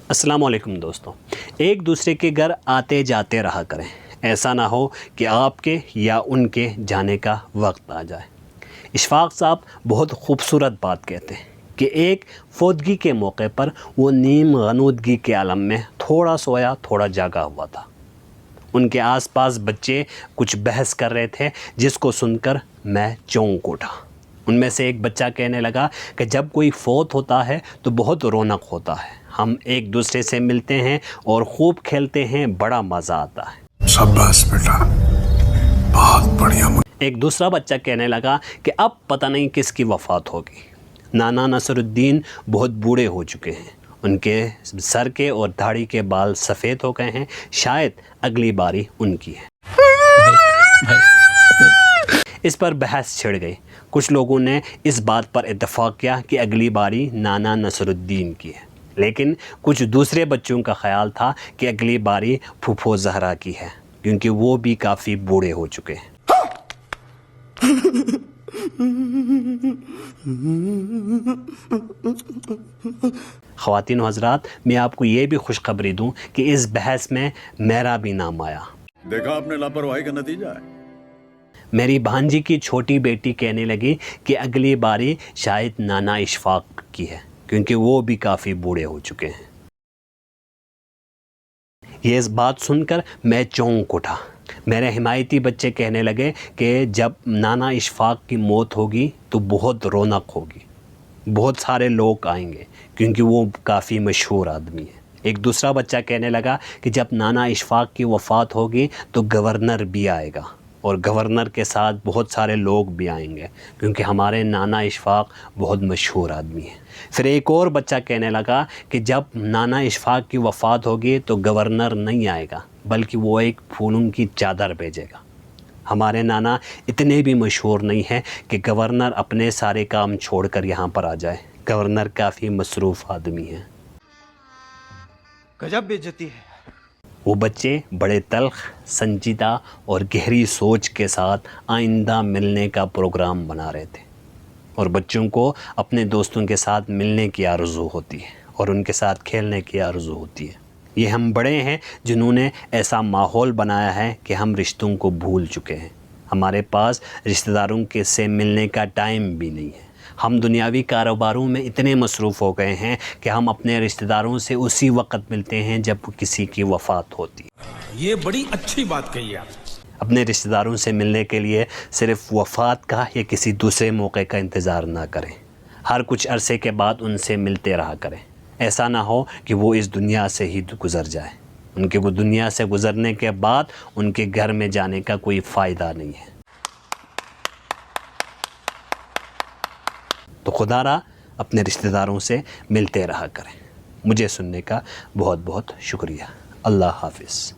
السلام علیکم دوستوں، ایک دوسرے کے گھر آتے جاتے رہا کریں، ایسا نہ ہو کہ آپ کے یا ان کے جانے کا وقت آ جائے۔ اشفاق صاحب بہت خوبصورت بات کہتے ہیں کہ ایک فوتگی کے موقع پر وہ نیم غنودگی کے عالم میں تھوڑا سویا تھوڑا جاگا ہوا تھا۔ ان کے آس پاس بچے کچھ بحث کر رہے تھے جس کو سن کر میں چونک اٹھا۔ ان میں سے ایک بچہ کہنے لگا کہ جب کوئی فوت ہوتا ہے تو بہت رونق ہوتا ہے، ہم ایک دوسرے سے ملتے ہیں اور خوب کھیلتے ہیں، بڑا مزہ آتا ہے۔ شاباش بیٹا، بہت بڑھیا۔ ایک دوسرا بچہ کہنے لگا کہ اب پتہ نہیں کس کی وفات ہوگی۔ نانا نصر الدین بہت بوڑھے ہو چکے ہیں، ان کے سر کے اور داڑھی کے بال سفید ہو گئے ہیں، شاید اگلی باری ان کی ہے۔ اس پر بحث چھڑ گئی۔ کچھ لوگوں نے اس بات پر اتفاق کیا کہ اگلی باری نانا نصر الدین کی ہے، لیکن کچھ دوسرے بچوں کا خیال تھا کہ اگلی باری پھوپھو زہرا کی ہے، کیونکہ وہ بھی کافی بوڑھے ہو چکے ہیں۔ خواتین و حضرات، میں آپ کو یہ بھی خوشخبری دوں کہ اس بحث میں میرا بھی نام آیا۔ دیکھا آپ نے لاپرواہی کا نتیجہ ہے۔ میری بھانجی کی چھوٹی بیٹی کہنے لگی کہ اگلی باری شاید نانا اشفاق کی ہے، کیونکہ وہ بھی کافی بوڑھے ہو چکے ہیں۔ یہ اس بات سن کر میں چونک اٹھا۔ میرے حمایتی بچے کہنے لگے کہ جب نانا اشفاق کی موت ہوگی تو بہت رونق ہوگی، بہت سارے لوگ آئیں گے، کیونکہ وہ کافی مشہور آدمی ہے۔ ایک دوسرا بچہ کہنے لگا کہ جب نانا اشفاق کی وفات ہوگی تو گورنر بھی آئے گا، اور گورنر کے ساتھ بہت سارے لوگ بھی آئیں گے، کیونکہ ہمارے نانا اشفاق بہت مشہور آدمی ہیں۔ پھر ایک اور بچہ کہنے لگا کہ جب نانا اشفاق کی وفات ہوگی تو گورنر نہیں آئے گا، بلکہ وہ ایک پھولوں کی چادر بھیجے گا۔ ہمارے نانا اتنے بھی مشہور نہیں ہیں کہ گورنر اپنے سارے کام چھوڑ کر یہاں پر آ جائے۔ گورنر کافی مصروف آدمی ہیں۔ گجب بے عزتی ہے۔ وہ بچے بڑے تلخ، سنجیدہ اور گہری سوچ کے ساتھ آئندہ ملنے کا پروگرام بنا رہے تھے، اور بچوں کو اپنے دوستوں کے ساتھ ملنے کی آرزو ہوتی ہے اور ان کے ساتھ کھیلنے کی آرزو ہوتی ہے۔ یہ ہم بڑے ہیں جنہوں نے ایسا ماحول بنایا ہے کہ ہم رشتوں کو بھول چکے ہیں۔ ہمارے پاس رشتہ داروں کے سے ملنے کا ٹائم بھی نہیں ہے۔ ہم دنیاوی کاروباروں میں اتنے مصروف ہو گئے ہیں کہ ہم اپنے رشتہ داروں سے اسی وقت ملتے ہیں جب کسی کی وفات ہوتی ہے۔ یہ بڑی اچھی بات کہی آپ۔ اپنے رشتہ داروں سے ملنے کے لیے صرف وفات کا یا کسی دوسرے موقع کا انتظار نہ کریں، ہر کچھ عرصے کے بعد ان سے ملتے رہا کریں۔ ایسا نہ ہو کہ وہ اس دنیا سے ہی گزر جائے۔ ان کے وہ دنیا سے گزرنے کے بعد ان کے گھر میں جانے کا کوئی فائدہ نہیں ہے۔ تو خدا را اپنے رشتہ داروں سے ملتے رہا کریں۔ مجھے سننے کا بہت بہت شکریہ۔ اللہ حافظ۔